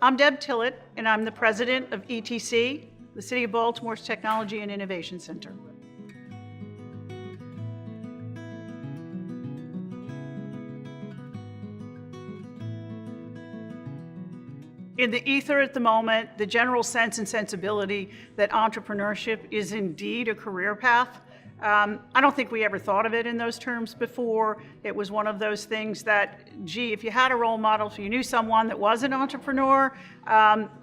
I'm Deb Tillett, and I'm the president of ETC, the City of Baltimore's Technology and Innovation Center. In the ether at the moment, the general sense and sensibility that entrepreneurship is indeed a career path. I don't think we ever thought of it in those terms before. It was one of those things that, gee, if you had a role model, if you knew someone that was an entrepreneur,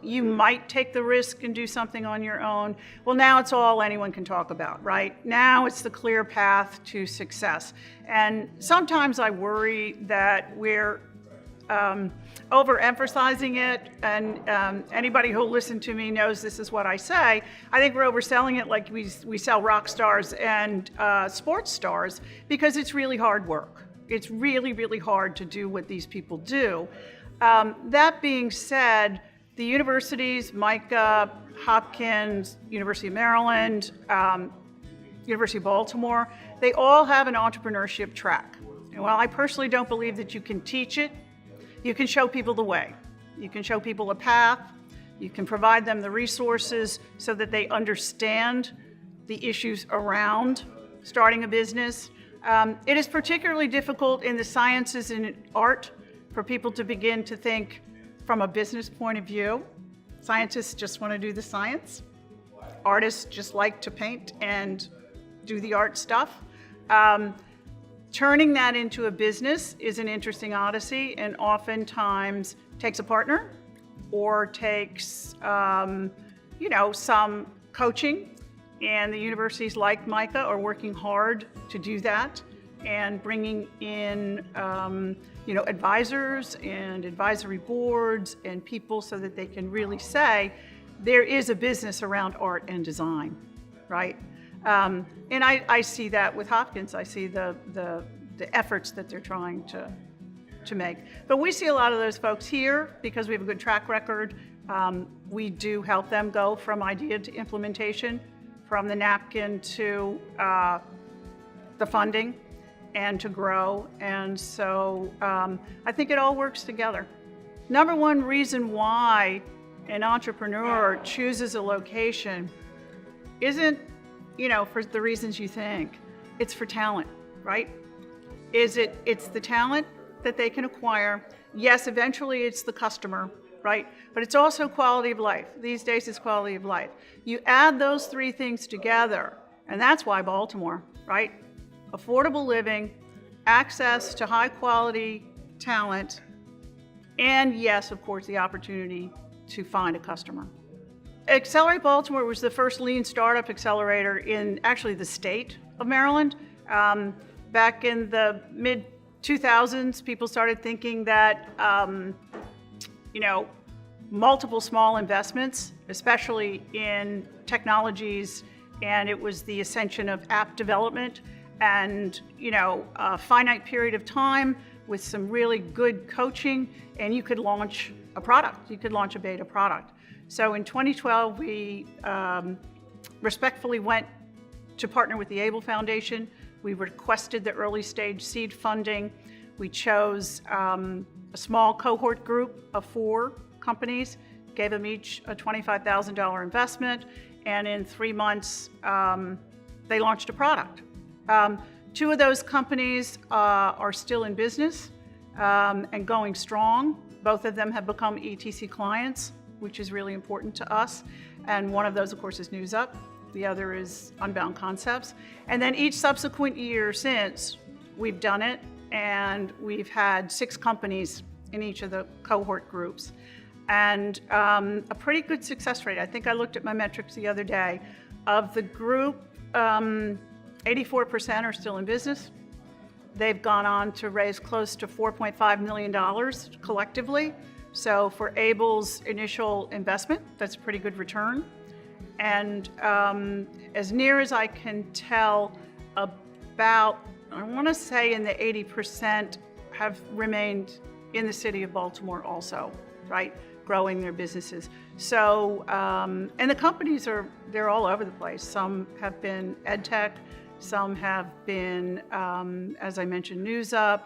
you might take the risk and do something on your own. Well, now it's all anyone can talk about, right? Now it's the clear path to success. And sometimes I worry that we're overemphasizing it, and anybody who'll listen to me knows this is what I say. I think we're overselling it like we sell rock stars and sports stars, because it's really hard work. It's really, really hard to do what these people do. That being said, the universities, Micah, Hopkins, University of Maryland, University of Baltimore, they all have an entrepreneurship track. And while I personally don't believe that you can teach it, you can show people the way. You can show people a path. You can provide them the resources so that they understand the issues around starting a business. It is particularly difficult in the sciences and art for people to begin to think from a business point of view. Scientists just want to do the science. Artists just like to paint and do the art stuff. Turning that into a business is an interesting odyssey, and oftentimes takes a partner or takes, some coaching. And the universities like Micah are working hard to do that, and bringing in, advisors and advisory boards and people so that they can really say there is a business around art and design, right? And I see that with Hopkins. I see the efforts that they're trying to make. But we see a lot of those folks here because we have a good track record. We do help them go from idea to implementation, from the napkin to the funding, and to grow. And so I think it all works together. Number one reason why an entrepreneur chooses a location isn't for the reasons you think. It's for talent, right? It's the talent that they can acquire. Yes, eventually it's the customer, right? But it's also quality of life. These days it's quality of life. You add those three things together, and that's why Baltimore, right? Affordable living, access to high quality talent, and yes, of course, the opportunity to find a customer. Accelerate Baltimore was the first lean startup accelerator in actually the state of Maryland. Back in the mid-2000s, people started thinking that, multiple small investments, especially in technologies, and it was the ascension of app development, and a finite period of time with some really good coaching, and you could launch a product. You could launch a beta product. So in 2012, we respectfully went to partner with the Able Foundation. We requested the early stage seed funding. We chose a small cohort group of 4 companies, gave them each a $25,000 investment, and in 3 months, they launched a product. 2 of those companies are still in business and going strong. Both of them have become ETC clients, which is really important to us. And one of those, of course, is NewsUp. The other is Unbound Concepts. And then each subsequent year since, we've done it, and we've had 6 companies in each of the cohort groups. And a pretty good success rate. I think I looked at my metrics the other day. Of the group, 84% are still in business. They've gone on to raise close to $4.5 million collectively. So for Able's initial investment, that's a pretty good return. And as near as I can tell, about, I want to say in the 80% have remained in the city of Baltimore also, right? Growing their businesses. So, and the companies they're all over the place. Some have been ed tech, some have been, as I mentioned, NewsUp.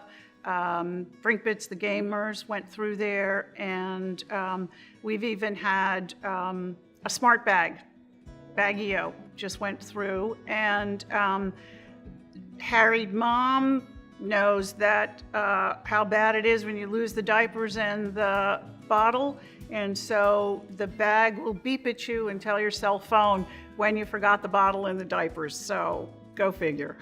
Brinkbits, the gamers, went through there, and we've even had a smart bag, Baggio, just went through, and harried mom knows that how bad it is when you lose the diapers and the bottle, and so the bag will beep at you and tell your cell phone when you forgot the bottle and the diapers, so go figure.